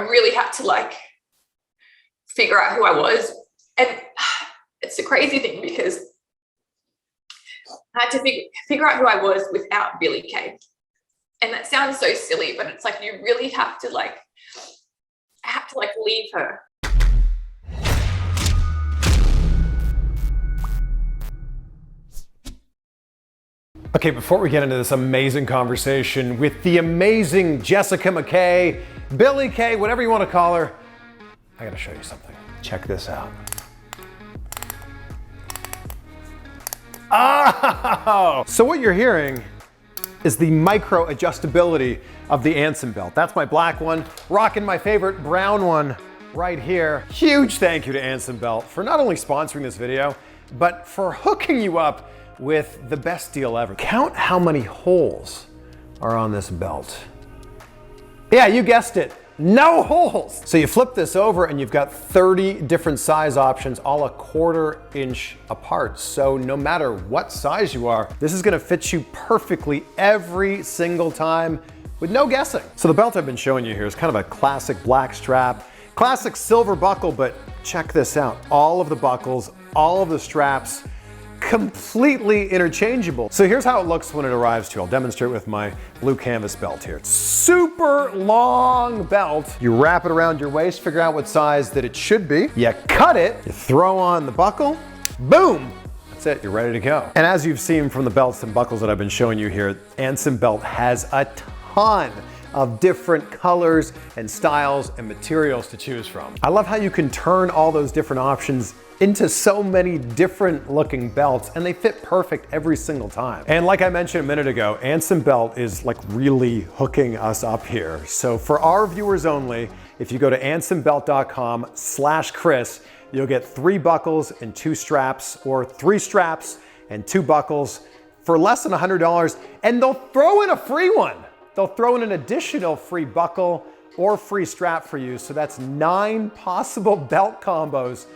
really had to like figure out who I was. And it's a crazy thing because I had to figure out who I was without Billie Kay. And that sounds so silly, but it's like you really have to like, I have to like leave her. Okay, before we get into this amazing conversation with the amazing Jessica McKay, Billie Kay, whatever you want to call her, I gotta show you something. Check this out. Oh! So what you're hearing is the micro adjustability of the Anson Belt. That's my black one, rocking my favorite brown one right here. Huge thank you to Anson Belt for not only sponsoring this video, but for hooking you up with the best deal ever. Count how many holes are on this belt. Yeah, you guessed it, no holes. So you flip this over and you've got 30 different size options, all a 1/4 inch apart. So no matter what size you are, this is gonna fit you perfectly every single time with no guessing. So the belt I've been showing you here is kind of a classic black strap, classic silver buckle, but check this out. All of the buckles, all of the straps, completely interchangeable. So here's how it looks when it arrives to you. I'll demonstrate with my blue canvas belt here. It's super long belt. You wrap it around your waist, figure out what size that it should be. You cut it, you throw on the buckle, boom. That's it, you're ready to go. And as you've seen from the belts and buckles that I've been showing you here, Anson Belt has a ton of different colors and styles and materials to choose from. I love how you can turn all those different options into so many different looking belts, and they fit perfect every single time. And like I mentioned a minute ago, Anson Belt is like really hooking us up here. So for our viewers only, if you go to ansonbelt.com/Chris, you'll get 3 buckles and 2 straps, or 3 straps and 2 buckles for less than $100, and they'll throw in a free one. They'll throw in an additional free buckle or free strap for you. So that's 9 possible belt combos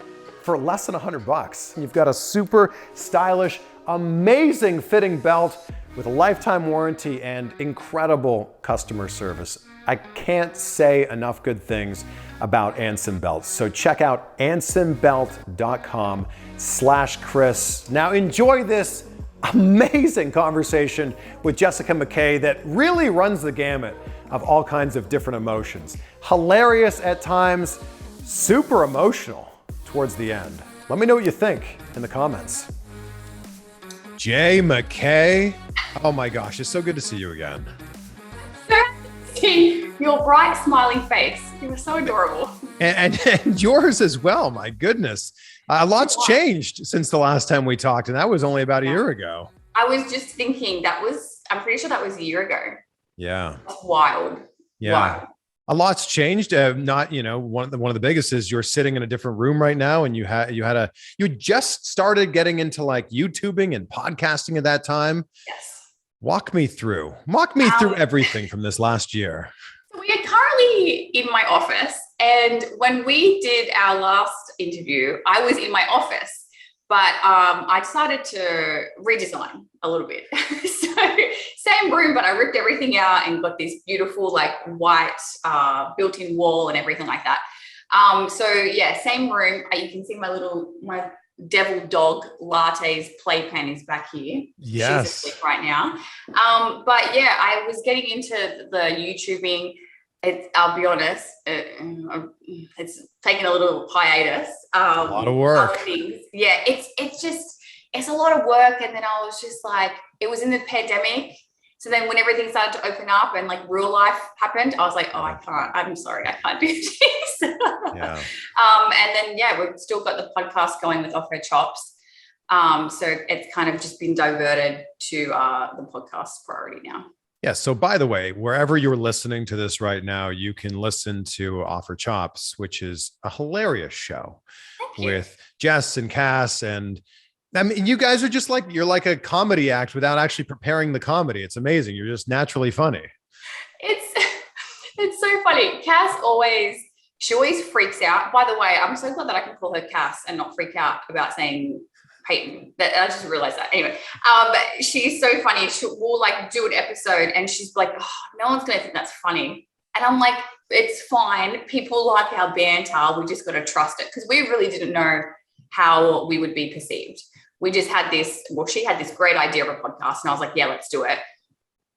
for less than $100. You've got a super stylish, amazing fitting belt with a lifetime warranty and incredible customer service. I can't say enough good things about Anson Belt. So check out ansonbelt.com/Chris. Now enjoy this amazing conversation with Jessica McKay that really runs the gamut of all kinds of different emotions. Hilarious at times, super emotional towards the end. Let me know what you think in the comments. Jay McKay, oh my gosh, it's so good to see you again. See your bright smiling face. You were so adorable. And yours as well, my goodness. A lot's changed since the last time we talked, and that was only about a year ago. I was just thinking I'm pretty sure that was a year ago. Yeah. That's wild. Yeah. Wild. A lot's changed. Not, one of the biggest is you're sitting in a different room right now, and you just started getting into like YouTubing and podcasting at that time. Yes. Walk me through everything from this last year. So we are currently in my office, and when we did our last interview, I was in my office, but I decided to redesign a little bit. So same room, but I ripped everything out and got this beautiful like white built-in wall and everything like that. So yeah, same room. You can see my devil dog Latte's playpen is back here. Yes. She's asleep right now. But yeah, I was getting into the YouTubing. I'll be honest, it's taken a little hiatus. A lot of work. Yeah, it's a lot of work. And then I was just like, it was in the pandemic. So then when everything started to open up and like real life happened, I was like, oh, I'm sorry, I can't do this. Yeah. And then, yeah, we've still got the podcast going with Off Her Chops. So it's kind of just been diverted to the podcast priority now. Yeah. So by the way, wherever you're listening to this right now, you can listen to Off Her Chops, which is a hilarious show with Jess and Cass. And I mean, you guys are just like, you're like a comedy act without actually preparing the comedy. It's amazing. You're just naturally funny. It's so funny. Cass she always freaks out. By the way, I'm so glad that I can call her Cass and not freak out about saying Peyton. That I just realized that. Anyway, she's so funny. We'll like do an episode and she's like, oh, no one's going to think that's funny. And I'm like, it's fine. People like our banter. We just got to trust it, because we really didn't know how we would be perceived. We just had this, well, she had this great idea of a podcast, and I was like, yeah, let's do it.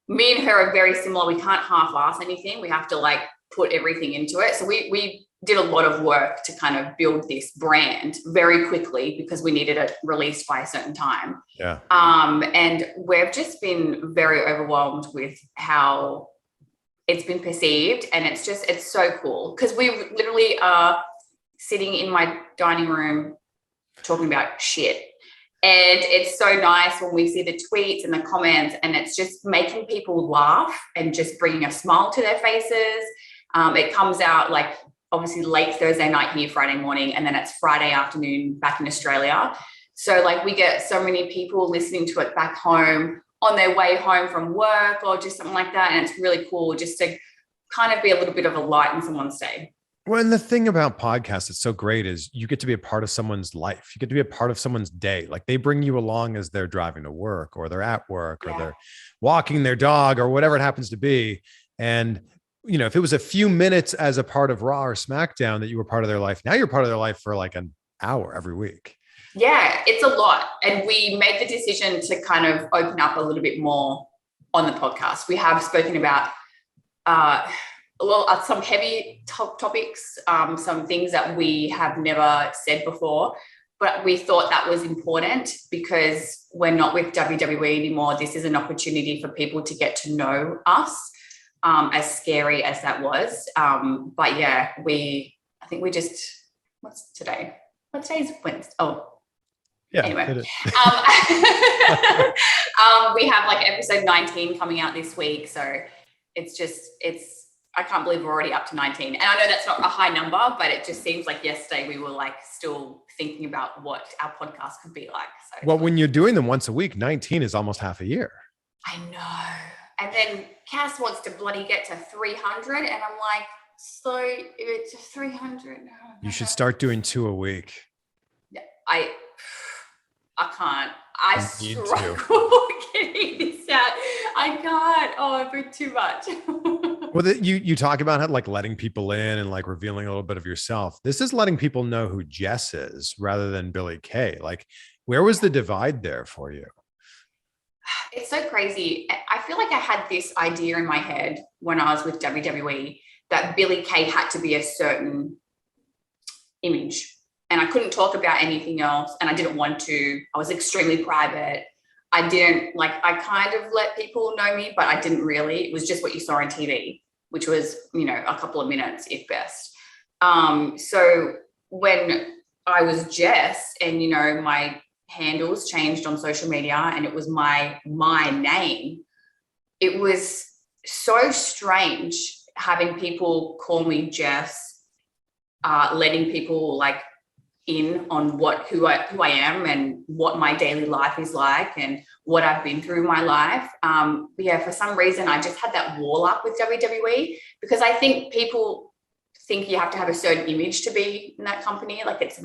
Me and her are very similar. We can't half-ass anything. We have to like put everything into it. So we did a lot of work to kind of build this brand very quickly, because we needed it released by a certain time. Yeah. And we've just been very overwhelmed with how it's been perceived. And it's so cool, because we literally are sitting in my dining room talking about shit. And it's so nice when we see the tweets and the comments, and it's just making people laugh and just bringing a smile to their faces. It comes out like obviously late Thursday night here, Friday morning, and then it's Friday afternoon back in Australia. So like we get so many people listening to it back home on their way home from work or just something like that. And it's really cool just to kind of be a little bit of a light in someone's day. Well, and the thing about podcasts that's so great is you get to be a part of someone's life. You get to be a part of someone's day. Like they bring you along as they're driving to work, or they're at work, or they're walking their dog, or whatever it happens to be. And, you know, if it was a few minutes as a part of Raw or SmackDown that you were part of their life, now you're part of their life for like an hour every week. Yeah, it's a lot. And we made the decision to kind of open up a little bit more on the podcast. We have spoken about, some heavy topics, some things that we have never said before, but we thought that was important because we're not with WWE anymore. This is an opportunity for people to get to know us, as scary as that was. But yeah, I think we just, what's today? What today's Wednesday? Oh, yeah. Anyway, we have like episode 19 coming out this week. So I can't believe we're already up to 19. And I know that's not a high number, but it just seems like yesterday we were like still thinking about what our podcast could be like. So, well, when you're doing them once a week, 19 is almost half a year. I know. And then Cass wants to bloody get to 300. And I'm like, so if it's 300. You should start doing 2 a week. I can't. I struggle getting this out. I can't. Oh, I've been too much. Well, you talk about how like letting people in and like revealing a little bit of yourself. This is letting people know who Jess is rather than Billie Kay. Like, where was the divide there for you? It's so crazy. I feel like I had this idea in my head when I was with WWE that Billie Kay had to be a certain image. And I couldn't talk about anything else. And I didn't want to. I was extremely private. I kind of let people know me, but I didn't really. It was just what you saw on TV, which was, a couple of minutes, if best. So when I was Jess and, my handles changed on social media and it was my name, it was so strange having people call me Jess, letting people like in on who I am and what my daily life is like and what I've been through in my life. For some reason, I just had that wall up with WWE because I think people think you have to have a certain image to be in that company. Like it's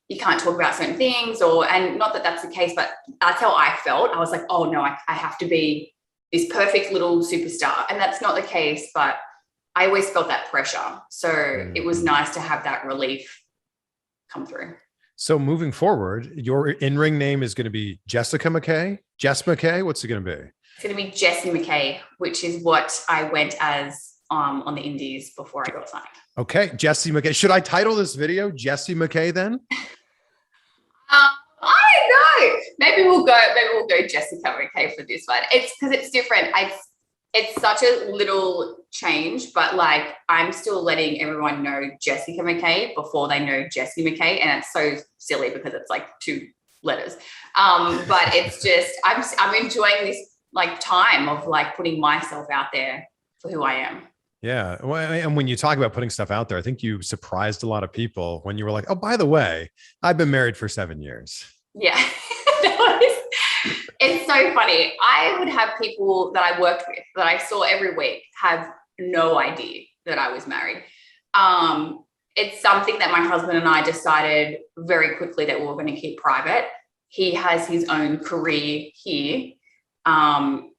you can't talk about certain things and not that that's the case, but that's how I felt. I was like, oh no, I have to be this perfect little superstar. And that's not the case, but I always felt that pressure. So it was nice to have that relief come through. So moving forward, your in-ring name is going to be Jessica McKay? Jess McKay? What's it going to be? It's going to be Jessie McKay, which is what I went as on the indies before I got signed. Okay, Jessie McKay. Should I title this video Jessie McKay then? I don't know. Maybe we'll go Jessica McKay for this one. It's because it's different. It's such a little change, but like I'm still letting everyone know Jessica McKay before they know Jessie McKay, and it's so silly because it's like 2 letters. But it's just I'm enjoying this like time of like putting myself out there for who I am. Yeah, well, and when you talk about putting stuff out there, I think you surprised a lot of people when you were like, "Oh, by the way, I've been married for 7 years." Yeah. It's so funny. I would have people that I worked with that I saw every week have no idea that I was married. It's something that my husband and I decided very quickly that we were going to keep private. He has his own career here. And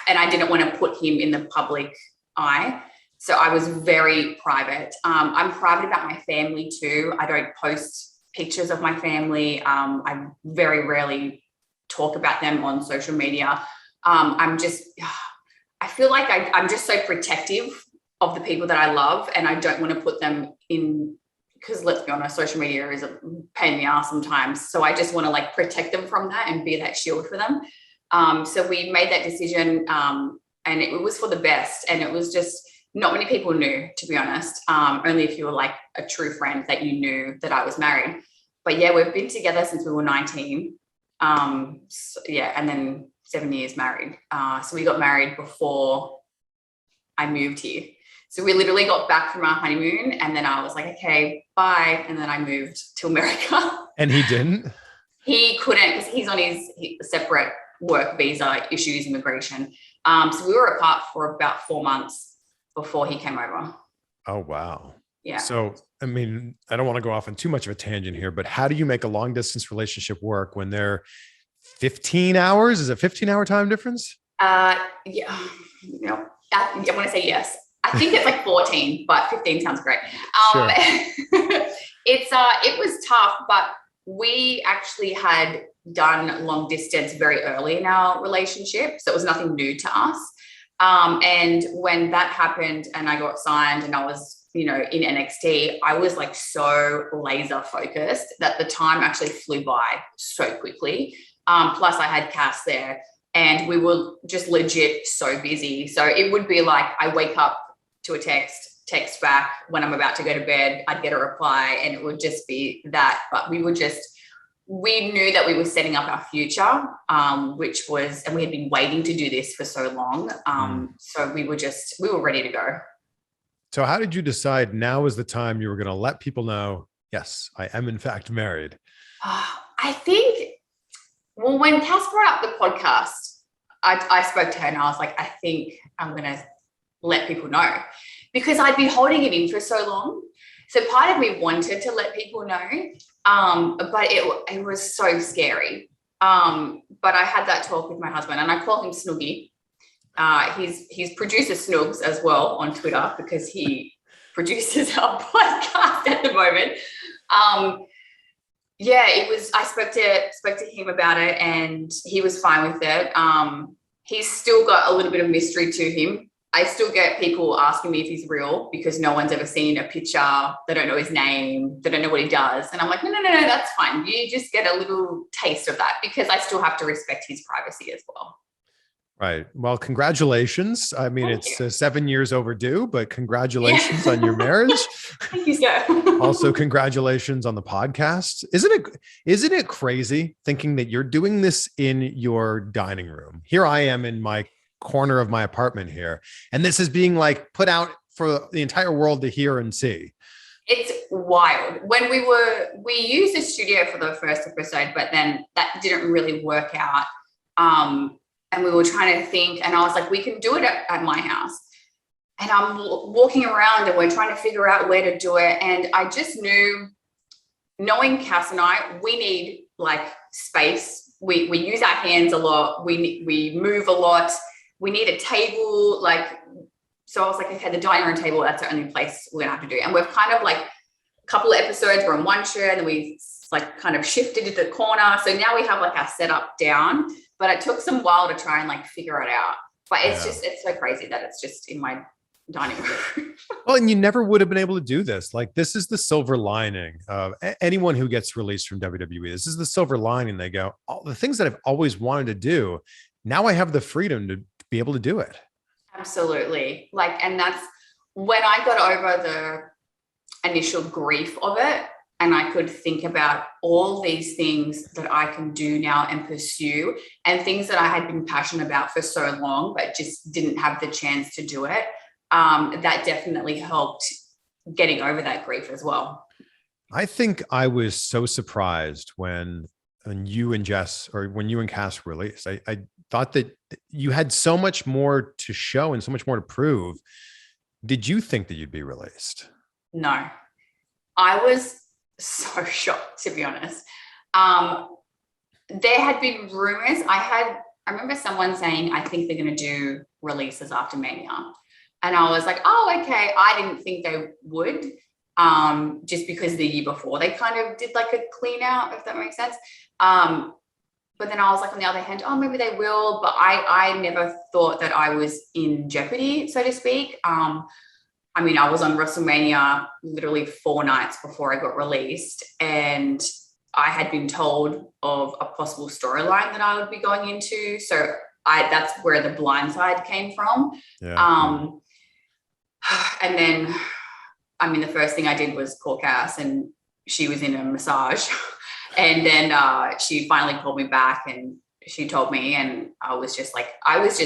I didn't want to put him in the public eye. So I was very private. I'm private about my family too. I don't post pictures of my family. I very rarely talk about them on social media. I feel like I'm just so protective of the people that I love, and I don't want to put them in, because let's be honest, social media is a pain in the ass sometimes. So I just want to like protect them from that and be that shield for them. So we made that decision, and it was for the best. And it was just, not many people knew, to be honest. Only if you were like a true friend that you knew that I was married. But yeah, we've been together since we were 19. So, yeah, and then 7 years married. So we got married before I moved here. So we literally got back from our honeymoon, and then I was like, okay, bye. And then I moved to America. And he didn't? He couldn't, because he's on his separate work visa issues, immigration. So we were apart for about 4 months before he came over. Oh, wow. Yeah. So, I mean, I don't want to go off on too much of a tangent here, but how do you make a long distance relationship work when they're 15 hours? Is it 15-hour time difference? Yeah. No, I want to say yes. I think it's like 14, but 15 sounds great. Sure. It was tough, but we actually had done long distance very early in our relationship. So it was nothing new to us. And when that happened and I got signed and I was, in NXT, I was like so laser focused that the time actually flew by so quickly. Plus I had Cass there and we were just legit so busy. So it would be like, I wake up to a text back when I'm about to go to bed, I'd get a reply, and it would just be that. But we knew that we were setting up our future, which was, and we had been waiting to do this for so long. So we were ready to go. So how did you decide now is the time you were going to let people know, yes, I am in fact married? I think, well, when Cass brought up the podcast, I spoke to her and I was like, I think I'm going to let people know, because I'd been holding it in for so long. So part of me wanted to let people know, but it was so scary. But I had that talk with my husband, and I call him Snoogie. He's producer Snoogs as well on Twitter, because he produces our podcast at the moment. I spoke to him about it, and he was fine with it. He's still got a little bit of mystery to him. I still get people asking me if he's real, because no one's ever seen a picture. They don't know his name. They don't know what he does. And I'm like, no, that's fine. You just get a little taste of that, because I still have to respect his privacy as well. Right. Well, congratulations. I mean, Thank it's you. 7 years overdue, but congratulations on your marriage. Thank you, sir. Also, congratulations on the podcast. Isn't it crazy thinking that you're doing this in your dining room? Here I am in my corner of my apartment here, and this is being like put out for the entire world to hear and see. It's wild. When we used the studio for the first episode, but then that didn't really work out. And we were trying to think, and I was like, we can do it at my house. And I'm walking around and we're trying to figure out where to do it. And I just knew, knowing Cass and I, we need like space. We use our hands a lot. We move a lot. We need a table. So I was like, okay, the dining room table, that's the only place we're gonna have to do. And we've kind of like a couple of episodes, we're on one chair, and then we like kind of shifted to the corner. So now we have like our setup down, but it took some while to try and like figure it out. But it's so crazy that it's just in my dining room. Well, and you never would have been able to do this. Like, this is the silver lining of anyone who gets released from WWE. This is the silver lining. They go, all the things that I've always wanted to do, now I have the freedom to be able to do it. Absolutely. And that's when I got over the initial grief of it, and I could think about all these things that I can do now and pursue, and things that I had been passionate about for so long, but just didn't have the chance to do it. That definitely helped getting over that grief as well. I think I was so surprised when you and Jess, or when you and Cass released. I thought that you had so much more to show and so much more to prove. Did you think that you'd be released? No, I was so shocked, to be honest. There had been rumors. I remember someone saying, I think they're going to do releases after Mania. And I was like, oh, okay. I didn't think they would, just because the year before they kind of did like a clean out, if that makes sense. But then I was like, on the other hand, oh, maybe they will. But I never thought that I was in jeopardy, so to speak. I mean, I was on WrestleMania literally 4 nights before I got released, and I had been told of a possible storyline that I would be going into. So that's where the blindside came from. Yeah. And then, I mean, the first thing I did was call Cass, and she was in a massage. And then she finally called me back and she told me, and I was just like, I was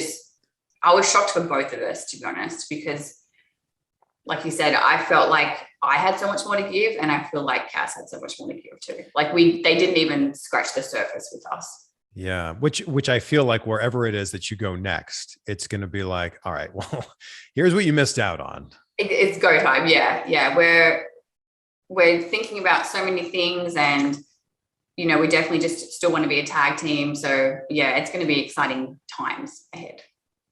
shocked for both of us, to be honest, because like you said, I felt like I had so much more to give, and I feel like Cass had so much more to give too. Like they didn't even scratch the surface with us. Yeah. Which I feel like wherever it is that you go next, it's going to be like, all right, well, here's what you missed out on. It's go time. Yeah. Yeah. We're thinking about so many things, and, you know, we definitely just still want to be a tag team. So yeah, it's going to be exciting times ahead.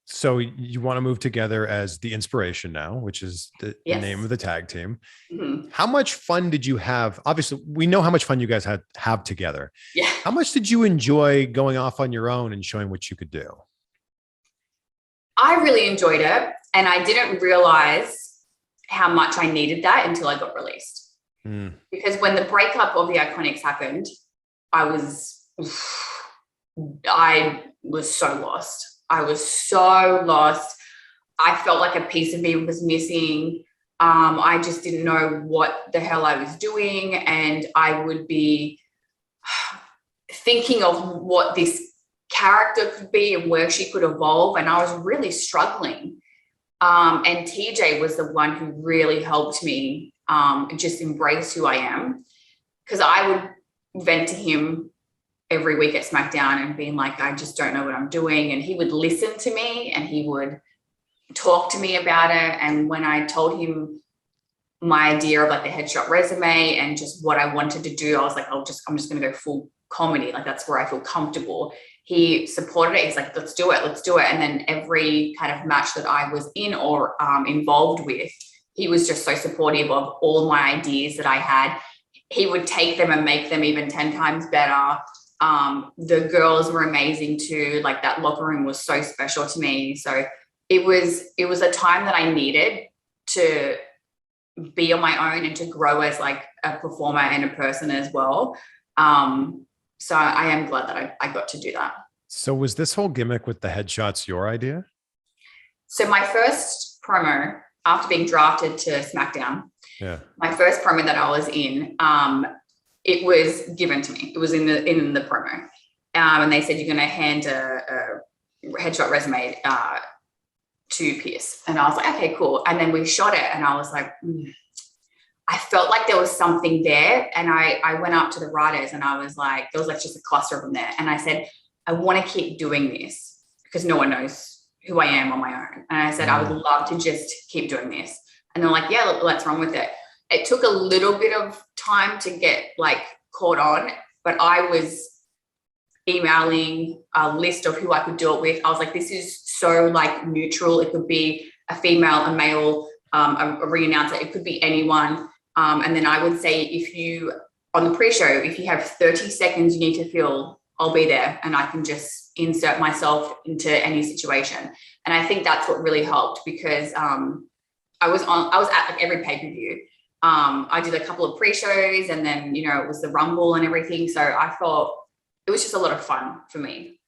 So you want to move together as the Inspiration now, which is the name of the tag team. Mm-hmm. How much fun did you have? Obviously, we know how much fun you guys have together. Yeah. How much did you enjoy going off on your own and showing what you could do? I really enjoyed it, and I didn't realize how much I needed that until I got released. Because when the breakup of the IIconics happened, I was so lost. I was so lost. I felt like a piece of me was missing. I just didn't know what the hell I was doing. And I would be thinking of what this character could be and where she could evolve. And I was really struggling. And TJ was the one who really helped me just embrace who I am. Because I would vent to him every week at SmackDown and being like, I just don't know what I'm doing. And he would listen to me and he would talk to me about it. And when I told him my idea of like the headshot resume and just what I wanted to do, I was like, I'm just going to go full comedy. Like, that's where I feel comfortable. He supported it. He's like, let's do it. Let's do it. And then every kind of match that I was in or involved with, he was just so supportive of all my ideas that I had. He would take them and make them even 10 times better. The girls were amazing too. Like, that locker room was so special to me. So it was a time that I needed to be on my own and to grow as like a performer and a person as well. So I am glad that I got to do that. So was this whole gimmick with the headshots your idea? So my first promo after being drafted to SmackDown, my first promo that I was in, it was given to me. It was in the promo. And they said, you're going to hand a headshot resume to Pierce. And I was like, okay, cool. And then we shot it and I was like, I felt like there was something there. And I went up to the writers and I was like, there was like just a cluster of them there. And I said, I want to keep doing this because no one knows who I am on my own. And I said, I would love to just keep doing this. And they're like, yeah, let's run with it. It took a little bit of time to get like caught on, but I was emailing a list of who I could do it with. I was like, this is so like neutral. It could be a female, a male, a re-announcer. It could be anyone. And then I would say, if you, on the pre-show, if you have 30 seconds you need to fill, I'll be there and I can just insert myself into any situation. And I think that's what really helped because I was at like every pay-per-view. I did a couple of pre-shows and then, you know, it was the Rumble and everything. So I thought it was just a lot of fun for me.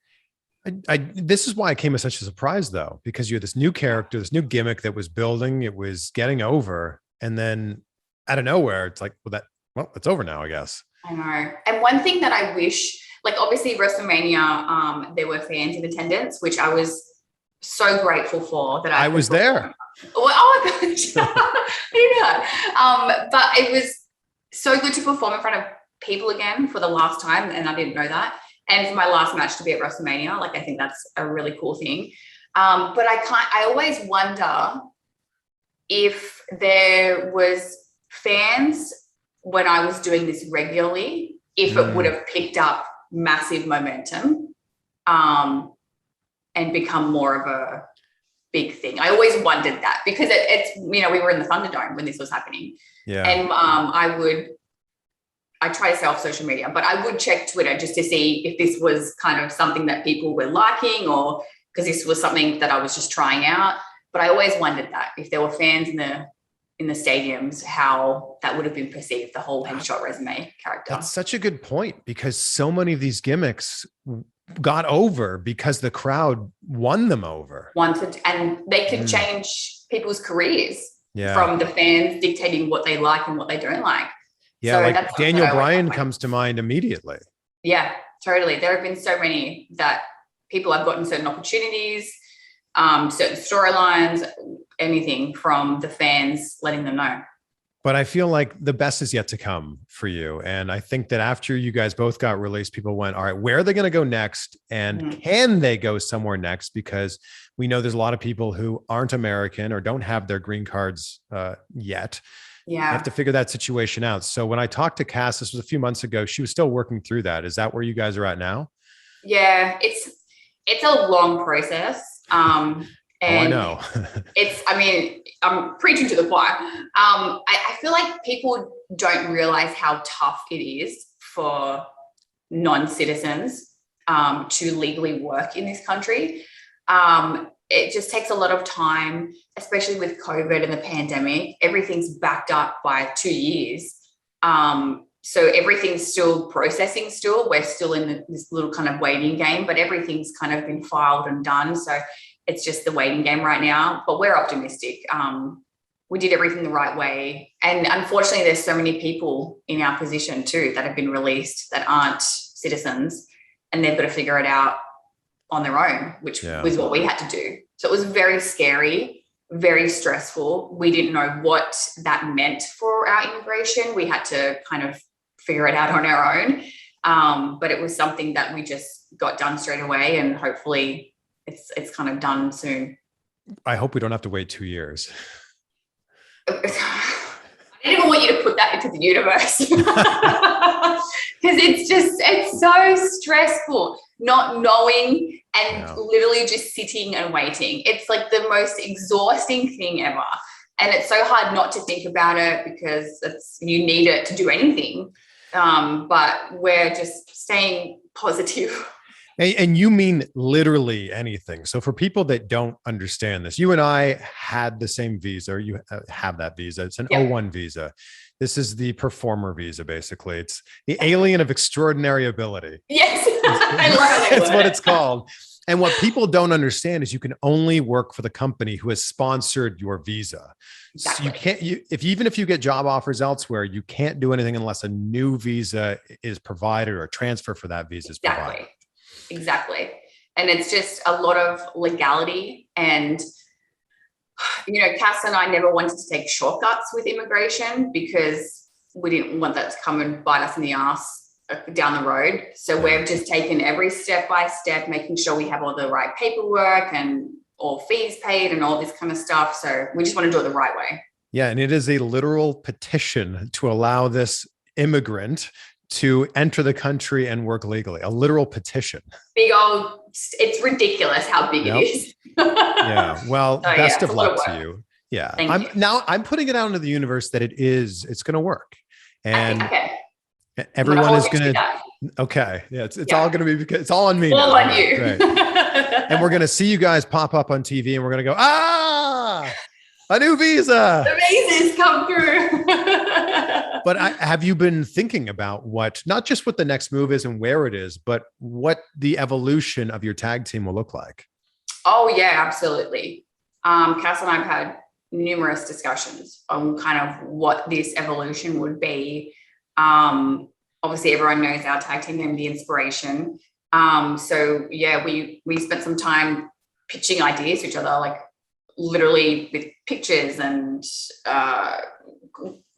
This is why it came as such a surprise though, because you had this new character, this new gimmick that was building, it was getting over. And then out of nowhere, it's like, well, it's over now, I guess. I know. And one thing that I wish, like obviously WrestleMania, there were fans in attendance, which I was so grateful for that I was there. Well, oh my gosh. Yeah. But it was so good to perform in front of people again for the last time. And I didn't know that. And for my last match to be at WrestleMania, like I think that's a really cool thing. But I always wonder if there was fans when I was doing this regularly, if it would have picked up massive momentum and become more of big thing. I always wondered that because it's, we were in the Thunderdome when this was happening. Yeah. And I try to stay off social media, but I would check Twitter just to see if this was kind of something that people were liking, or because this was something that I was just trying out. But I always wondered that if there were fans in the stadiums, how that would have been perceived, the whole headshot resume character. That's such a good point, because so many of these gimmicks got over because the crowd won them over. And they could change people's careers Yeah. from the fans dictating what they like and what they don't like. Yeah, So like that's Daniel what I Bryan like. comes to mind immediately. Yeah, totally. There have been so many that people have gotten certain opportunities, certain storylines, anything from the fans letting them know. But I feel like the best is yet to come for you. And I think that after you guys both got released, people went, all right, where are they going to go next? And can they go somewhere next? Because we know there's a lot of people who aren't American or don't have their green cards yet. Yeah. You have to figure that situation out. So when I talked to Cass, this was a few months ago, she was still working through that. Is that where you guys are at now? Yeah, it's a long process. And I know. I'm preaching to the choir. I feel like people don't realize how tough it is for non-citizens to legally work in this country. It just takes a lot of time, especially with COVID and the pandemic. Everything's backed up by 2 years. So everything's still processing still. We're still in this little kind of waiting game, but everything's kind of been filed and done. So it's just the waiting game right now, but we're optimistic. We did everything the right way. And unfortunately, there's so many people in our position too that have been released that aren't citizens, and they've got to figure it out on their own, which was what we had to do. So it was very scary, very stressful. We didn't know what that meant for our immigration. We had to kind of figure it out on our own. But it was something that we just got done straight away, and hopefully it's kind of done soon. I hope we don't have to wait 2 years. I didn't even want you to put that into the universe because it's so stressful not knowing and literally just sitting and waiting. It's like the most exhausting thing ever. And it's so hard not to think about it because you need it to do anything. But we're just staying positive. And you mean literally anything. So for people that don't understand this, you and I had the same visa, or you have that visa. It's an O1 visa. This is the performer visa, basically. It's the alien of extraordinary ability. Yes, I love it. That's what it's called. And what people don't understand is you can only work for the company who has sponsored your visa. Exactly. So you can't, even if you get job offers elsewhere, you can't do anything unless a new visa is provided or a transfer for that visa is provided. Exactly. And it's just a lot of legality. And, Cass and I never wanted to take shortcuts with immigration because we didn't want that to come and bite us in the ass down the road. So we've just taken every step by step, making sure we have all the right paperwork and all fees paid and all this kind of stuff. So we just want to do it the right way. Yeah. And it is a literal petition to allow this immigrant to enter the country and work legally, a literal petition. Big old, it's ridiculous how big it is. Yeah. Well, best of luck to you. Yeah. I'm putting it out into the universe that it's going to work. And everyone is going to, okay. Yeah. It's all going to be, because it's all on me. All on you. Right. And we're going to see you guys pop up on TV and we're going to go, a new visa. The visas come through. But have you been thinking about not just what the next move is and where it is, but what the evolution of your tag team will look like? Oh, yeah, absolutely. Cass and I have had numerous discussions on kind of what this evolution would be. Obviously, everyone knows our tag team name, The Inspiration. So, yeah, we spent some time pitching ideas to each other, like literally with pictures and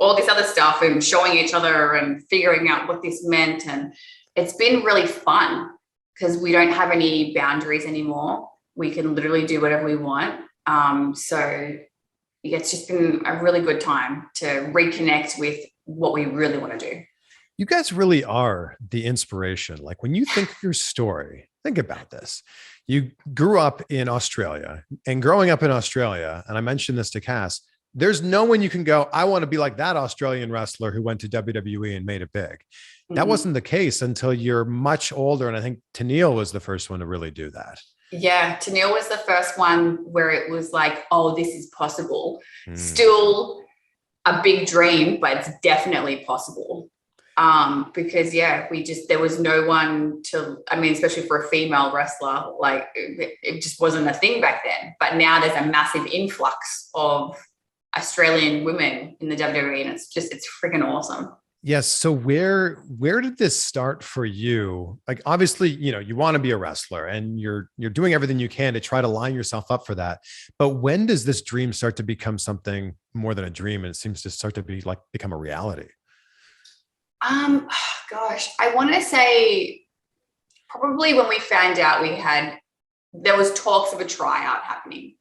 all this other stuff, and showing each other and figuring out what this meant. And it's been really fun because we don't have any boundaries anymore. We can literally do whatever we want. So it's just been a really good time to reconnect with what we really want to do. You guys really are the inspiration. Like when you think of your story, think about this. You grew up in Australia, and growing up in Australia, and I mentioned this to Cass, there's no one you can go, I want to be like that Australian wrestler who went to WWE and made it big. That wasn't the case until you're much older. And I think Tennille was the first one to really do that. Yeah, Tennille was the first one where it was like, oh, this is possible. Still a big dream, but it's definitely possible. Because there was no one especially for a female wrestler, like it just wasn't a thing back then. But now there's a massive influx of Australian women in the WWE, and it's freaking awesome. Yes. So where did this start for you? Like, obviously, you want to be a wrestler and you're doing everything you can to try to line yourself up for that. But when does this dream start to become something more than a dream? And it seems to start to become a reality. Gosh, I want to say probably when we found out there was talks of a tryout happening.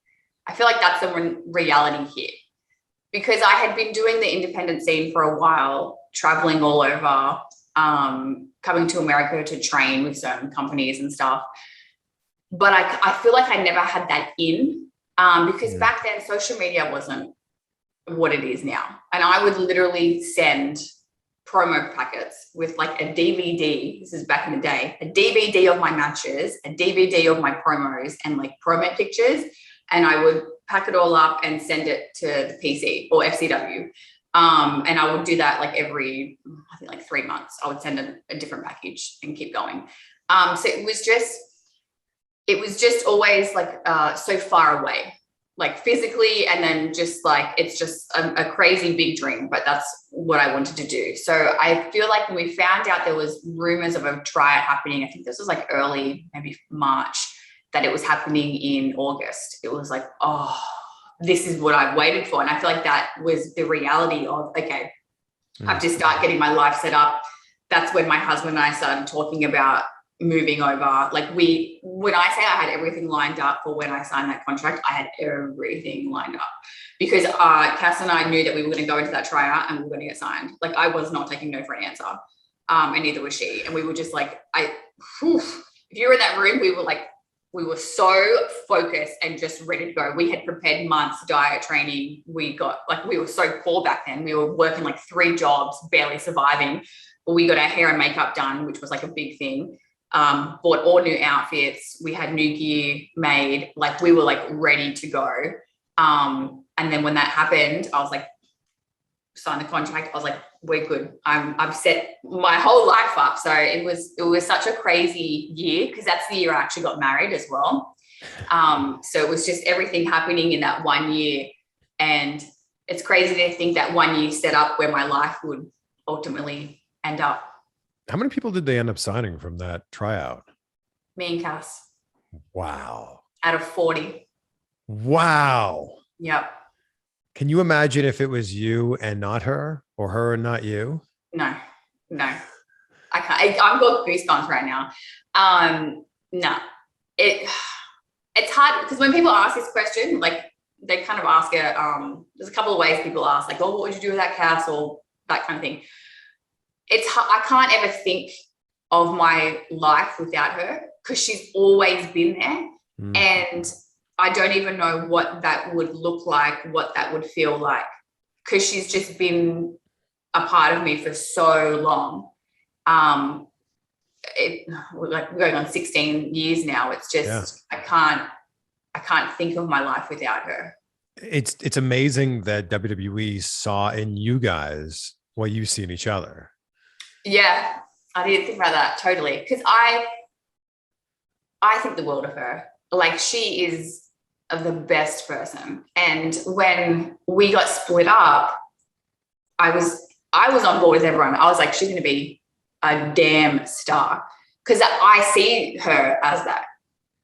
I feel like that's when reality hit, because I had been doing the independent scene for a while, traveling all over, coming to America to train with certain companies and stuff. But I feel like I never had that because back then social media wasn't what it is now. And I would literally send promo packets with like a DVD. This is back in the day, a DVD of my matches, a DVD of my promos, and like promo pictures. And I would pack it all up and send it to the PC or FCW. And I would do that like every, I think like 3 months, I would send a different package and keep going. So it was just always like so far away, like physically, and then just like, it's just a crazy big dream, but that's what I wanted to do. So I feel like when we found out there was rumors of a tryout happening, I think this was like early, maybe March, that it was happening in August. It was like, oh, this is what I've waited for. And I feel like that was the reality of, okay, I have to start getting my life set up. That's when my husband and I started talking about moving over. Like when I say I had everything lined up for when I signed that contract, I had everything lined up, because Cass and I knew that we were going to go into that tryout and we were going to get signed. Like, I was not taking no for an answer. And neither was she. And we were just like, if you were in that room, we were so focused and just ready to go. We had prepared months, diet training. We were so poor back then. We were working like 3 jobs, barely surviving. But we got our hair and makeup done, which was like a big thing. Bought all new outfits. We had new gear made. Like, we were like ready to go. And then when that happened, I was like, sign the contract. I was like, we're good. I've set my whole life up. So it was such a crazy year, because that's the year I actually got married as well. So it was just everything happening in that 1 year. And it's crazy to think that 1 year set up where my life would ultimately end up. How many people did they end up signing from that tryout? Me and Cass. Wow. Out of 40. Wow. Yep. Can you imagine if it was you and not her, or her and not you? No. I can't. I've got goosebumps right now. No. It's hard, because when people ask this question, like, they kind of ask it, there's a couple of ways people ask, like, oh, what would you do with that Cass, or that kind of thing. It's hard. I can't ever think of my life without her, because she's always been there. And I don't even know what that would look like, what that would feel like, because she's just been a part of me for so long. We're going on 16 years now. It's just, I can't think of my life without her. It's amazing that WWE saw in you guys what you see in each other. Yeah, I didn't think about that totally, because I think the world of her. Like, she is the best person. And when we got split up, I was on board with everyone. I was like, she's going to be a damn star, because I see her as that.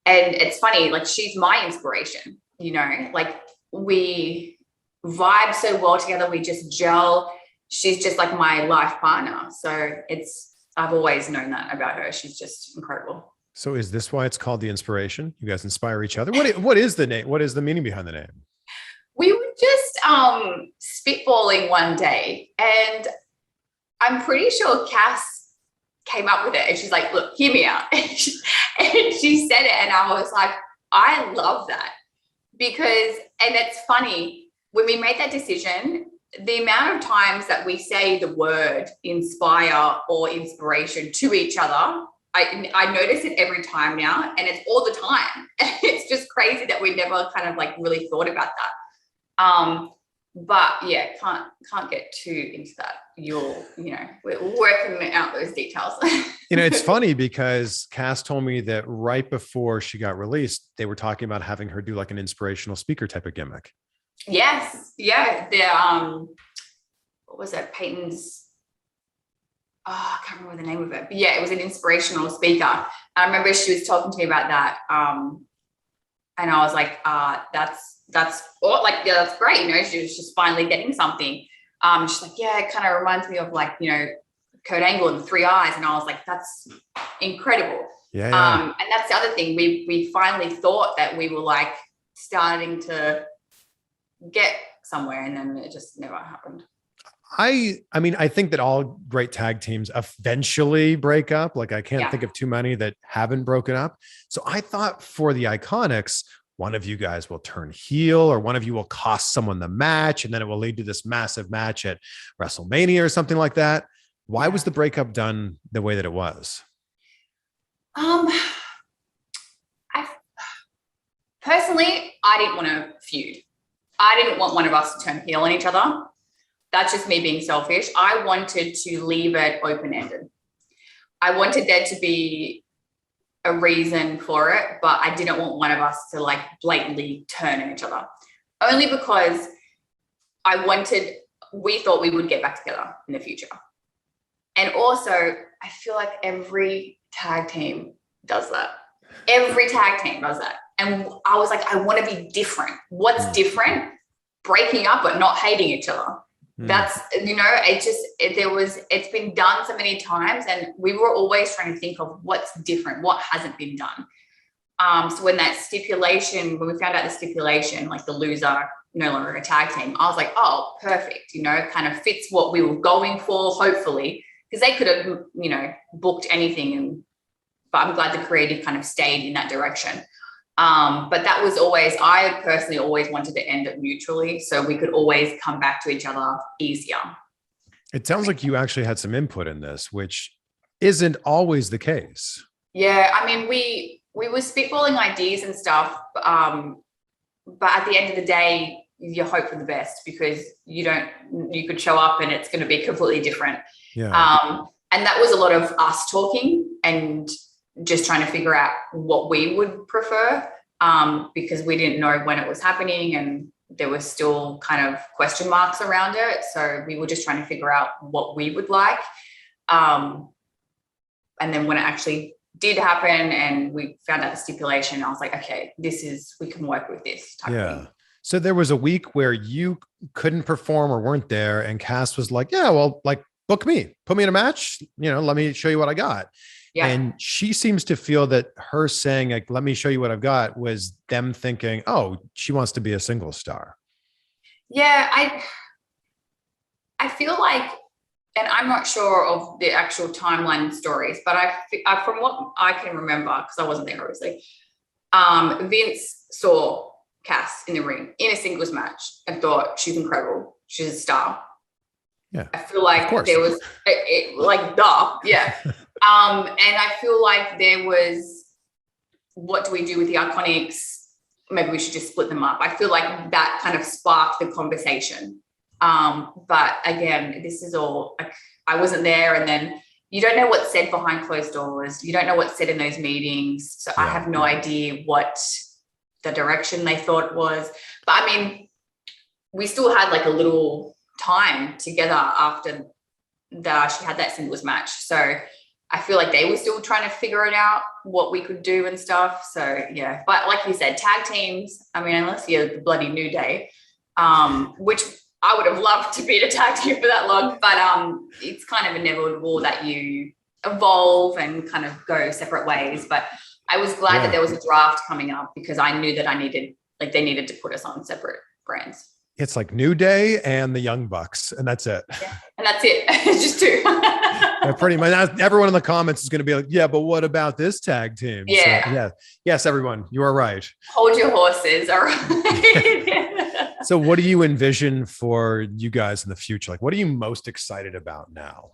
And it's funny, like, she's my inspiration, like, we vibe so well together. We just gel. She's just like my life partner. So I've always known that about her. She's just incredible. So is this why it's called The Inspiration? You guys inspire each other? What is the name? What is the meaning behind the name? We were just spitballing one day, and I'm pretty sure Cass came up with it, and she's like, look, hear me out. And she said it, and I was like, I love that, because, and it's funny, when we made that decision, the amount of times that we say the word inspire or inspiration to each other, I notice it every time now, and it's all the time. It's just crazy that we never kind of like really thought about that. But yeah, can't get too into that. We're working out those details. It's funny because Cass told me that right before she got released, they were talking about having her do like an inspirational speaker type of gimmick. Yes. Yeah. What was that? Peyton's, I can't remember the name of it, but yeah, it was an inspirational speaker. I remember she was talking to me about that. And I was like, that's great. She was just finally getting something. She's like, yeah, it kind of reminds me of like, Kurt Angle and the 3 eyes. And I was like, that's incredible. Yeah. And that's the other thing. We finally thought that we were like starting to get somewhere, and then it just never happened. I mean, I think that all great tag teams eventually break up. Like I can't think of too many that haven't broken up. So I thought for the IIconics, one of you guys will turn heel, or one of you will cost someone the match, and then it will lead to this massive match at WrestleMania or something like that. Why was the breakup done the way that it was? Personally, I didn't want to feud. I didn't want one of us to turn heel on each other. That's just me being selfish. I wanted to leave it open-ended. I wanted there to be a reason for it, but I didn't want one of us to like blatantly turn on each other. Only because we thought we would get back together in the future. And also, I feel like every tag team does that. Every tag team does that. And I was like, I want to be different. What's different? Breaking up but not hating each other. That's, it's been done so many times, and we were always trying to think of what's different, what hasn't been done. So when we found out the stipulation, like the loser no longer a tag team, I was like, oh, perfect, kind of fits what we were going for, hopefully, because they could have, booked anything. But I'm glad the creative kind of stayed in that direction. But that was I personally always wanted to end it neutrally, so we could always come back to each other easier. It sounds like you actually had some input in this, which isn't always the case. Yeah. I mean, we were spitballing ideas and stuff. But at the end of the day, you hope for the best, because you could show up and it's going to be completely different. Yeah. And that was a lot of us talking and just trying to figure out what we would prefer, because we didn't know when it was happening, and there were still kind of question marks around it. So we were just trying to figure out what we would like. And then when it actually did happen and we found out the stipulation, I was like, okay, we can work with this type of thing. So there was a week where you couldn't perform or weren't there, and Cass was like, yeah, well, like, book me, put me in a match, let me show you what I got. Yeah. And she seems to feel that her saying, like, let me show you what I've got, was them thinking, oh, she wants to be a single star. Yeah, I feel like, and I'm not sure of the actual timeline stories, but from what I can remember, because I wasn't there, obviously, Vince saw Cass in the ring in a singles match and thought, she's incredible. She's a star. Yeah. I feel like there was yeah. And I feel like there was, what do we do with the IIconics? Maybe we should just split them up. I feel like that kind of sparked the conversation. But again, this is all, I wasn't there, and then you don't know what's said behind closed doors. You don't know what's said in those meetings. So I have no idea what the direction they thought it was. But I mean, we still had like a little time together after that she had that singles match. So I feel like they were still trying to figure it out, what we could do and stuff. So yeah, but like you said, tag teams, I mean, unless you're the bloody New Day, which I would have loved to be in a tag team for that long, but it's kind of inevitable that you evolve and kind of go separate ways. But I was glad that there was a draft coming up, because I knew that they needed to put us on separate brands. It's like New Day and the Young Bucks, and that's it. Yeah. And that's it. It's just two. Pretty much. Everyone in the comments is going to be like, yeah, but what about this tag team? Yeah. So, yeah. Yes, everyone, you are right. Hold your horses. All right. So what do you envision for you guys in the future? Like, what are you most excited about now?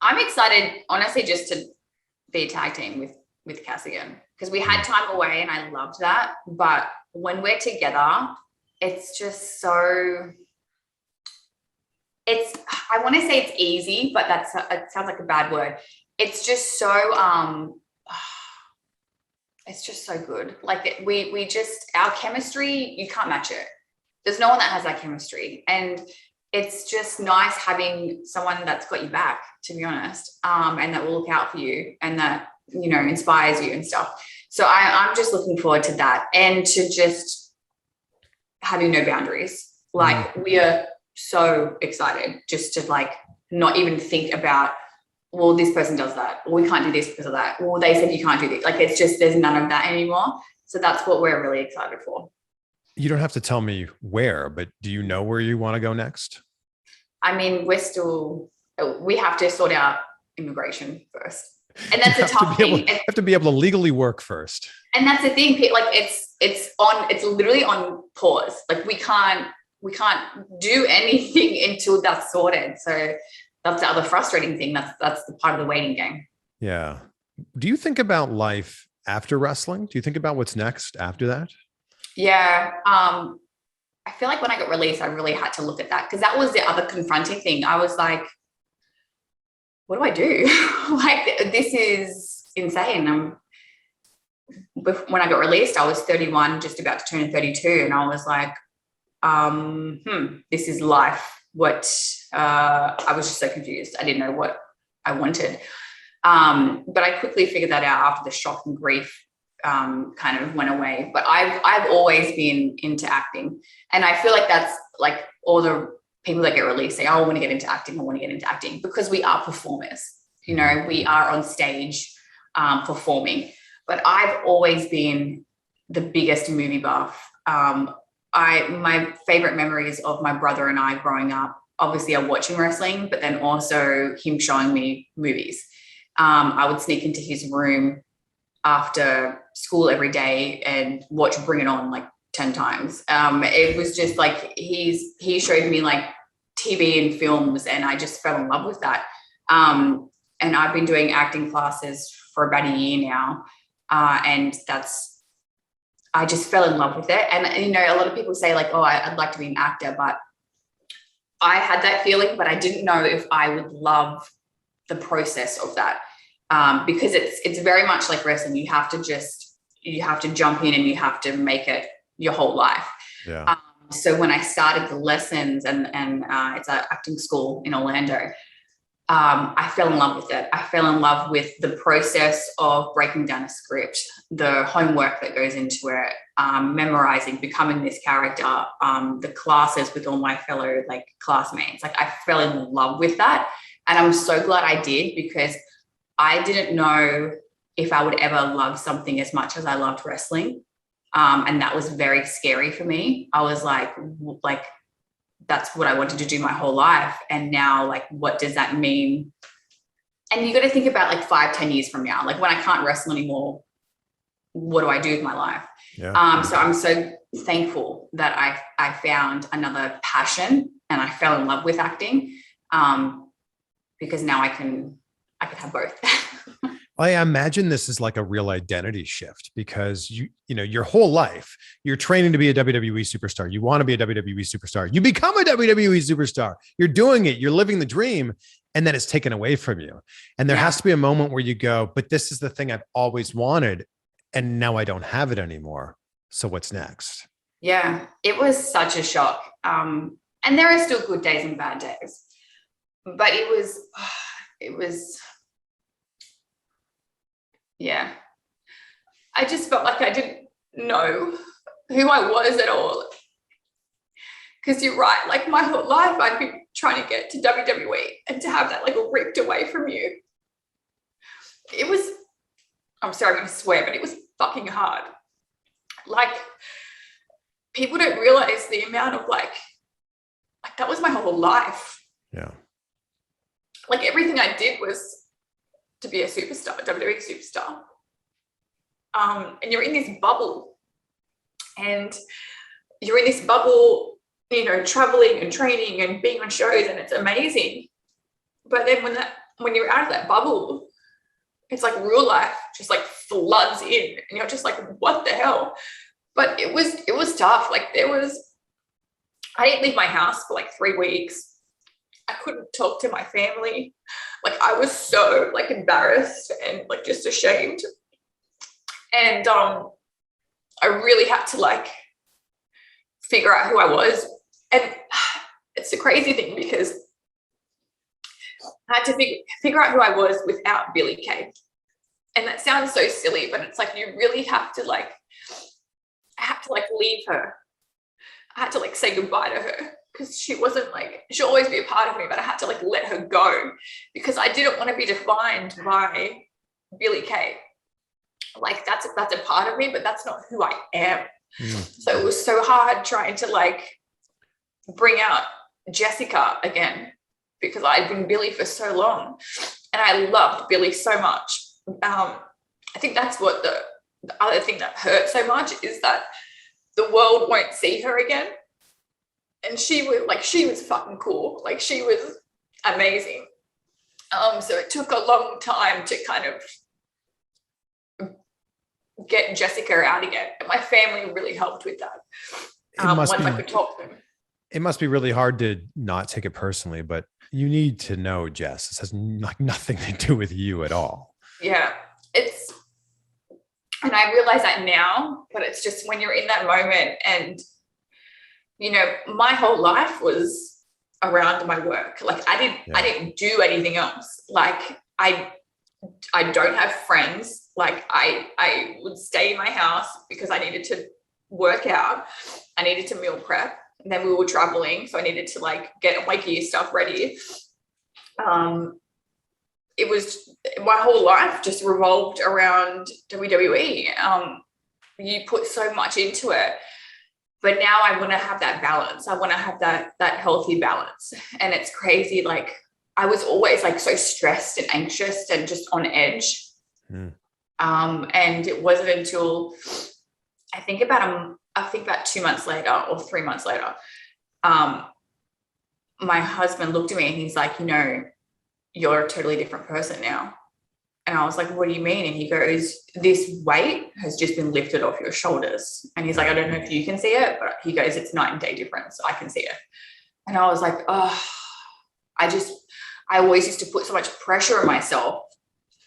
I'm excited, honestly, just to be a tag team with Cass again, because we had time away and I loved that. But when we're together, it's just so, I want to say it's easy, but it sounds like a bad word. It's just so, it's just so good. Like we just, our chemistry, you can't match it. There's no one that has that chemistry. And it's just nice having someone that's got you back, to be honest, and that will look out for you and that, you know, inspires you and stuff. So I'm just looking forward to that and to just having no boundaries. Like we are so excited just to like not even think about, well, this person does that, or we can't do this because of that. Well, they said you can't do this. Like it's just, there's none of that anymore. So that's what we're really excited for. You don't have to tell me where, but do you know where you want to go next? I mean, we have to sort out immigration first. And that's a tough thing. You have to be able to legally work first. And that's the thing, like it's literally on pause. Like we can't do anything until that's sorted. So that's the other frustrating thing. That's the part of the waiting game. Yeah. Do you think about life after wrestling? Do you think about what's next after that? Yeah. I feel like when I got released, I really had to look at that because that was the other confronting thing. I was like, what do I do? Like, this is insane. When I got released, I was 31, just about to turn 32. And I was like, this is life. I was just so confused. I didn't know what I wanted. But I quickly figured that out after the shock and grief kind of went away. But I've always been into acting. And I feel like that's like all the people that get released say, oh, I want to get into acting, because we are performers. You know, we are on stage performing. But I've always been the biggest movie buff. My favorite memories of my brother and I growing up, obviously, are watching wrestling, but then also him showing me movies. I would sneak into his room after school every day and watch Bring It On like 10 times. It was just like he showed me like TV and films, and I just fell in love with that. And I've been doing acting classes for about a year now, and I just fell in love with it. And you know, a lot of people say like, oh, I'd like to be an actor, but I had that feeling, but I didn't know if I would love the process of that. Because it's very much like wrestling. You have to jump in and you have to make it your whole life. Yeah. So when I started the lessons and it's an acting school in Orlando, I fell in love with it. I fell in love with the process of breaking down a script, the homework that goes into it, memorizing, becoming this character, the classes with all my fellow like classmates. Like I fell in love with that. And I'm so glad I did, because I didn't know if I would ever love something as much as I loved wrestling. And that was very scary for me. I was like, that's what I wanted to do my whole life. And now, like, what does that mean? And you got to think about like 5-10 years from now, like when I can't wrestle anymore, what do I do with my life? Yeah. So I'm so thankful that I found another passion and I fell in love with acting, because now I can have both. I imagine this is like a real identity shift, because you know, your whole life, you're training to be a WWE superstar. You want to be a WWE superstar. You become a WWE superstar. You're doing it. You're living the dream. And then it's taken away from you. And there has to be a moment where you go, but this is the thing I've always wanted. And now I don't have it anymore. So what's next? Yeah, it was such a shock. And there are still good days and bad days. But it was, yeah. I just felt like I didn't know who I was at all. Because you're right, like my whole life I've been trying to get to WWE, and to have that like ripped away from you. It was, I'm sorry, I'm going to swear, but it was fucking hard. Like, people don't realize the amount of like that was my whole life. Yeah. Like everything I did was to be a superstar, WWE superstar. And you're in this bubble, and you're in this bubble, you know, traveling and training and being on shows, and it's amazing. But then when you're out of that bubble, it's like real life just like floods in, and you're just like, what the hell? But it was tough. Like I didn't leave my house for like 3 weeks. I couldn't talk to my family. Like I was so like embarrassed and like just ashamed. And I really had to like figure out who I was. And it's a crazy thing because I had to figure out who I was without Billie Kay. And that sounds so silly, but it's like you really have to like, I had to like leave her. I had to like say goodbye to her because she wasn't like, she'll always be a part of me, but I had to like let her go because I didn't want to be defined by Billie Kay. Like that's a part of me, but that's not who I am. So it was so hard trying to like bring out Jessica again because I'd been Billie for so long and I loved Billie so much. I think that's what the other thing that hurt so much is that the world won't see her again. And she was fucking cool. Like she was amazing. So it took a long time to kind of get Jessica out again. And my family really helped with that. Once I could talk to them. It must be really hard to not take it personally, but you need to know, Jess, this has nothing to do with you at all. Yeah, and I realize that now, but it's just when you're in that moment and, you know, my whole life was around my work. Like I didn't do anything else. Like I don't have friends. Like I would stay in my house because I needed to work out. I needed to meal prep. And then we were traveling. So I needed to like get my gear stuff ready. It was my whole life just revolved around WWE. You put so much into it, but now I want to have that balance. I want to have that healthy balance. And it's crazy. Like I was always like so stressed and anxious and just on edge. And it wasn't until I think about 2 months later or 3 months later, my husband looked at me and he's like, you know, you're a totally different person now. And I was like, what do you mean? And he goes, this weight has just been lifted off your shoulders. And he's like, I don't know if you can see it, but he goes, it's night and day difference. I can see it. And I was like, oh, I always used to put so much pressure on myself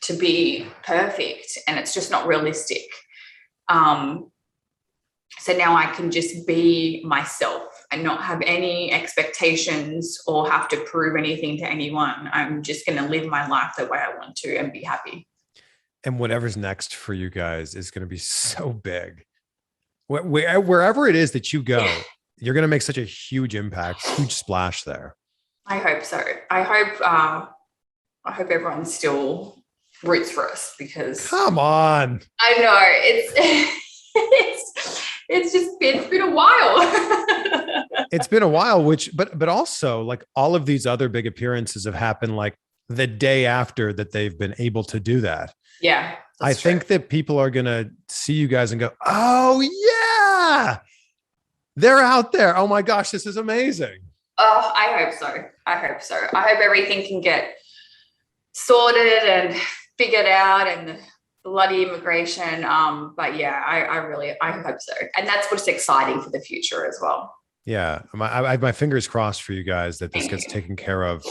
to be perfect. And it's just not realistic. So now I can just be myself and not have any expectations or have to prove anything to anyone. I'm just going to live my life the way I want to and be happy. And whatever's next for you guys is going to be so big. Wherever it is that you go, you're going to make such a huge impact, huge splash there. I hope so. I hope everyone still roots for us because. Come on. I know it's been a while. It's been a while, but also like all of these other big appearances have happened like the day after that they've been able to do that. Yeah. I think that people are going to see you guys and go, oh yeah, they're out there. Oh my gosh, this is amazing. Oh, I hope so. I hope everything can get sorted and figured out and the bloody immigration. But yeah, I hope so. And that's what's exciting for the future as well. Yeah. I have my fingers crossed for you guys that this gets taken care of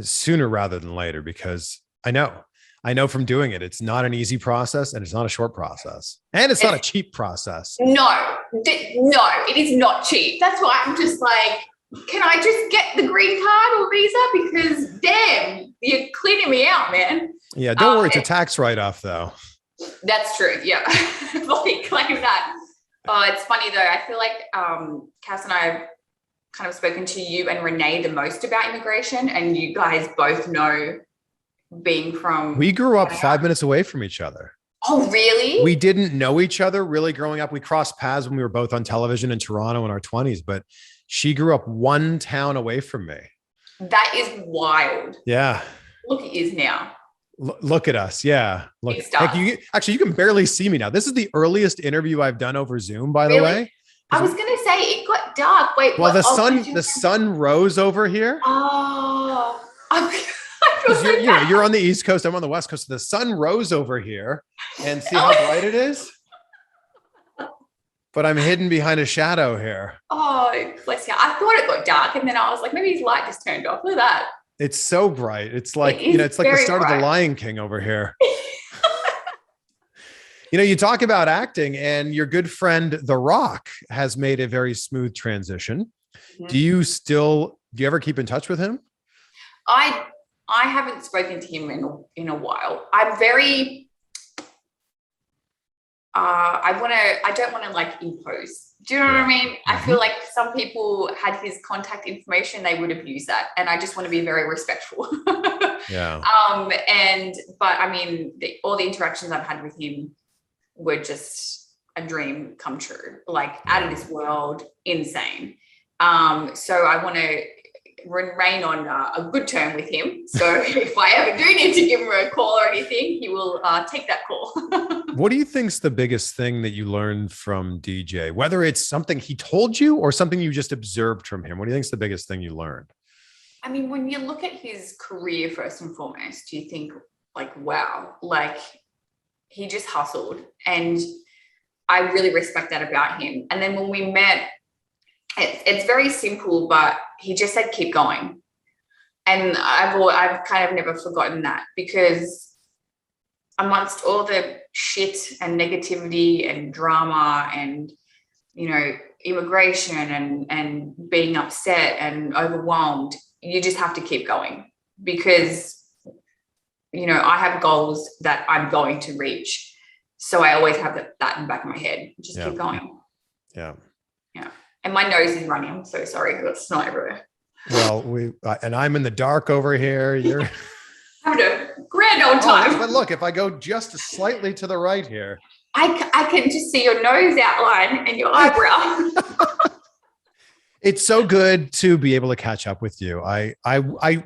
sooner rather than later, because I know from doing it, it's not an easy process and it's not a short process and it's not a cheap process. No, it is not cheap. That's why I'm just like, can I just get the green card or visa? Because damn, you're cleaning me out, man. Yeah. Don't worry. It's a tax write-off though. That's true. Yeah. like that. It's funny though. I feel like Cass and I have kind of spoken to you and Renee the most about immigration, and you guys both know being from. We grew up 5 minutes away from each other. Oh, really? We didn't know each other really growing up. We crossed paths when we were both on television in Toronto in our 20s, but she grew up one town away from me. That is wild. Yeah. Look at you now. Look at us. Yeah. Look. Heck, you can barely see me now. This is the earliest interview I've done over Zoom, by the way. I was going to say it got dark. Wait, well, the sun rose over here. Oh, you're on the East Coast. I'm on the West Coast. So the sun rose over here, and see how bright it is. But I'm hidden behind a shadow here. Oh, bless you. I thought it got dark, and then I was like, maybe his light just turned off. Look at that. It's so bright. It's like, it's like the start of The Lion King over here. You talk about acting, and your good friend, The Rock, has made a very smooth transition. Mm-hmm. Do you ever keep in touch with him? I haven't spoken to him in a while. I'm very, I don't want to like impose. Do you know what I mean? Mm-hmm. I feel like some people had his contact information, they would have used that. And I just want to be very respectful. Yeah. But I mean, all the interactions I've had with him were just a dream come true, like out of this world, insane. So I want to remain on a good term with him. So if I ever do need to give him a call or anything, he will take that call. What do you think's the biggest thing that you learned from DJ? Whether it's something he told you or something you just observed from him, what do you think's the biggest thing you learned? I mean, when you look at his career, first and foremost, you think like, wow, like he just hustled, and I really respect that about him. And then when we met, it's very simple, but he just said, keep going. And I've kind of never forgotten that, because amongst all the shit and negativity and drama and, immigration and being upset and overwhelmed, you just have to keep going, because, I have goals that I'm going to reach. So I always have that in the back of my head. Just keep going. Yeah. Yeah. And my nose is running. I'm so sorry. It's not everywhere. Well, and I'm in the dark over here. You're having a grand old time. But look, if I go just slightly to the right here, I can just see your nose outline and your eyebrow. It's so good to be able to catch up with you. I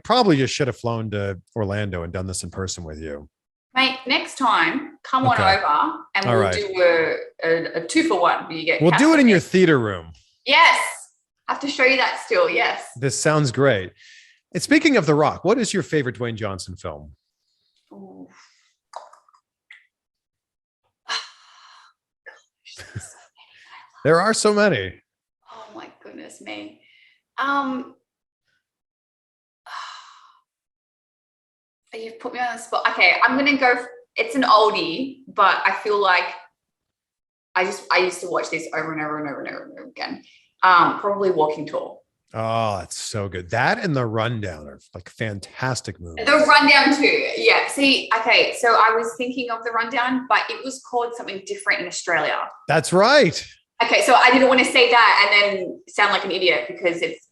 probably just should have flown to Orlando and done this in person with you. Mate, next time, come on over and we'll do a 2-for-1. We'll do it in your theater room. Yes. I have to show you that still. Yes. This sounds great. And speaking of The Rock, what is your favorite Dwayne Johnson film? Ooh. There are so many. Oh my goodness me. You've put me on the spot. Okay, I'm gonna go. It's an oldie, but I feel like I used to watch this over and over and over and over and over again. Probably Walking Tall. Oh, it's so good. That and The Rundown are like fantastic movies. The Rundown too. Yeah. See, okay. So I was thinking of The Rundown, but it was called something different in Australia. That's right. Okay. So I didn't want to say that and then sound like an idiot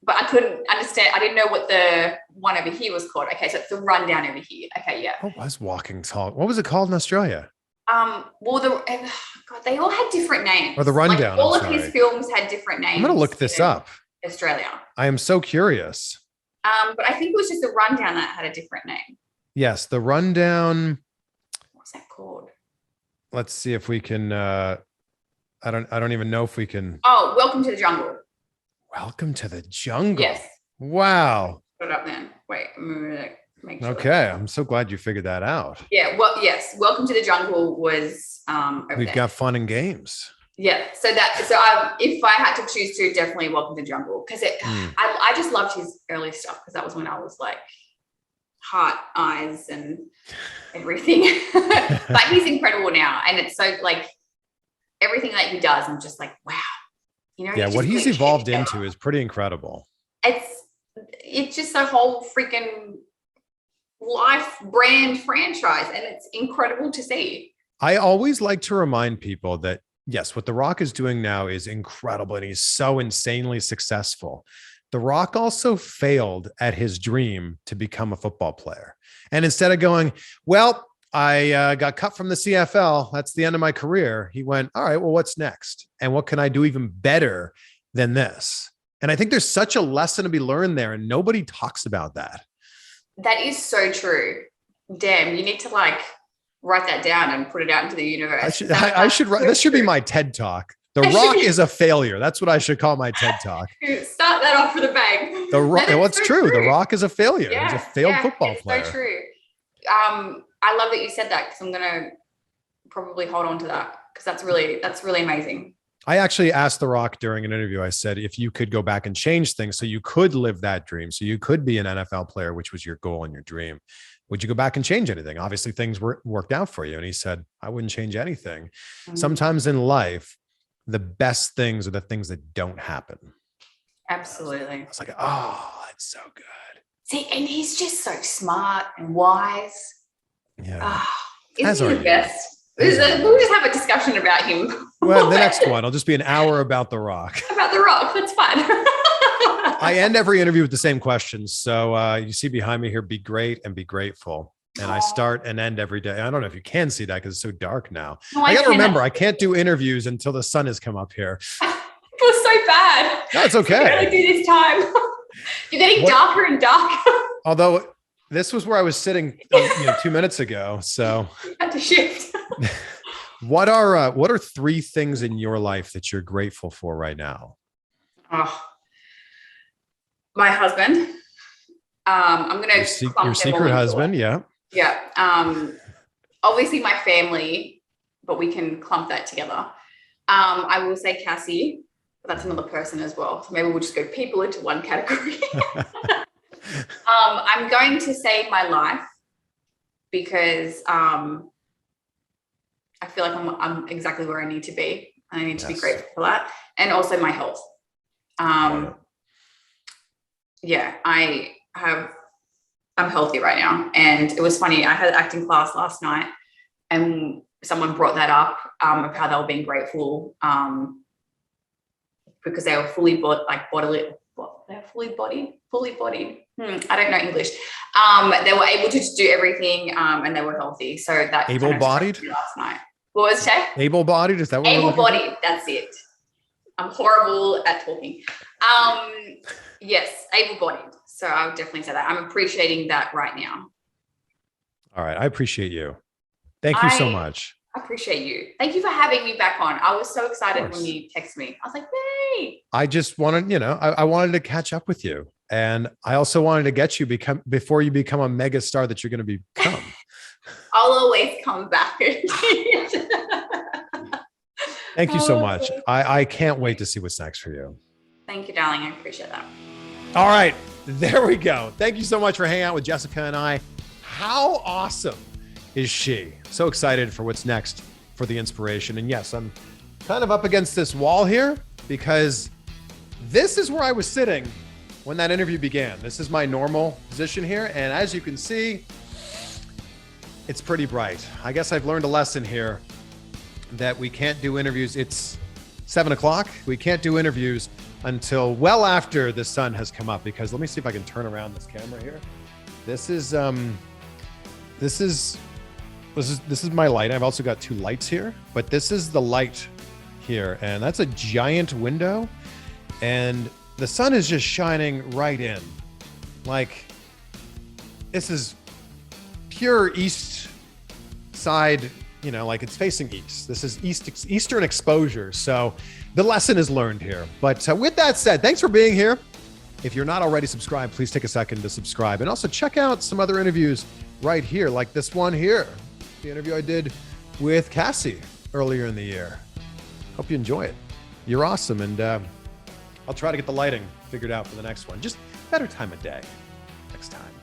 but I couldn't understand. I didn't know what the one over here was called. Okay. So it's The Rundown over here. Okay. Yeah. What was Walking Tall? What was it called in Australia? Well, they all had different names. Or The Rundown. Like all of his films had different names. I'm going to look this up. Australia. I am so curious. But I think it was just The Rundown that had a different name. Yes, The Rundown. What's that called? Let's see if we can. I don't even know if we can. Oh, Welcome to the Jungle. Welcome to the Jungle. Yes. Wow. Put it up then. Wait, I'm gonna make sure. Okay, I'm so glad you figured that out. Yeah. Well, yes. Welcome to the Jungle was. We've got fun and games. Yeah. So if I had to choose to, definitely Welcome to the Jungle, because I just loved his early stuff, because that was when I was like heart, eyes, and everything. But he's incredible now, and it's so like everything that he does, I'm just like, wow. Yeah, what he's evolved into is pretty incredible. It's just a whole freaking life brand franchise, and it's incredible to see. I always like to remind people that yes, what The Rock is doing now is incredible, and he's so insanely successful. The Rock also failed at his dream to become a football player. And instead of going, well, I got cut from the CFL. That's the end of my career. He went, all right, well, what's next? And what can I do even better than this? And I think there's such a lesson to be learned there, and nobody talks about that. That is so true. Damn, you need to like write that down and put it out into the universe. I should write. This should be my TED Talk. The Rock is a failure. That's what I should call my TED Talk. Start that off with a bang. The Rock. What's so true? The Rock is a failure. Yeah, He's a failed football player. So true. I love that you said that, because I'm gonna probably hold on to that, because that's really amazing. I actually asked The Rock during an interview, I said, if you could go back and change things so you could live that dream, so you could be an NFL player, which was your goal and your dream, would you go back and change anything? Obviously, things worked out for you. And he said, I wouldn't change anything. Mm-hmm. Sometimes in life, the best things are the things that don't happen. Absolutely. It's like, oh, that's so good. See, and he's just so smart and wise. Yeah. Isn't he the best? We'll just have a discussion about him. Well, the next one, it'll just be an hour about The Rock. About The Rock, that's fine. I end every interview with the same questions. So you see behind me here, be great and be grateful. And I start and end every day. I don't know if you can see that because it's so dark now. No, I got to remember, I can't do interviews until the sun has come up here. It was so bad. No, it's okay. I do this time. You're getting darker and darker. Although this was where I was sitting 2 minutes ago. So you had to shift. What are 3 things in your life that you're grateful for right now? Oh, my husband. I'm gonna your secret husband, yeah. Yeah. Obviously my family, but we can clump that together. I will say Cassie, but that's another person as well. So maybe we'll just go people into one category. I'm going to say my life, because I feel like I'm exactly where I need to be. I need to be grateful for that. And also my health. I'm healthy right now. And it was funny. I had acting class last night, and someone brought that up, of how they were being grateful, because they were fully bodied. I don't know English. They were able to do everything, and they were healthy. So that able-bodied last night. What was it? Able-bodied? Is that what able-bodied? That's it. I'm horrible at talking. Yes, able-bodied. So I would definitely say that. I'm appreciating that right now. All right. I appreciate you. Thank you so much. I appreciate you. Thank you for having me back on. I was so excited when you texted me. I was like, yay. I just wanted, I wanted to catch up with you. And I also wanted to get you before you become a mega star that you're going to become. I'll always come back. Thank you so much. I can't wait to see what's next for you. Thank you, darling. I appreciate that. All right. There we go. Thank you so much for hanging out with Jessica and I. How awesome is she? So excited for what's next for the inspiration. And yes, I'm kind of up against this wall here because this is where I was sitting when that interview began. This is my normal position here. And as you can see, it's pretty bright. I guess I've learned a lesson here that we can't do interviews. It's 7 o'clock. We can't do interviews until well after the sun has come up, because let me see if I can turn around this camera here. This is my light. I've also got 2 lights here, but this is the light here, and that's a giant window, and the sun is just shining right in. Like, this is pure east side, like it's facing east. This is eastern exposure. So the lesson is learned here. But with that said, thanks for being here. If you're not already subscribed, please take a second to subscribe, and also check out some other interviews right here, like this one here, the interview I did with Cassie earlier in the year. Hope you enjoy it. You're awesome. And I'll try to get the lighting figured out for the next one. Just better time of day next time.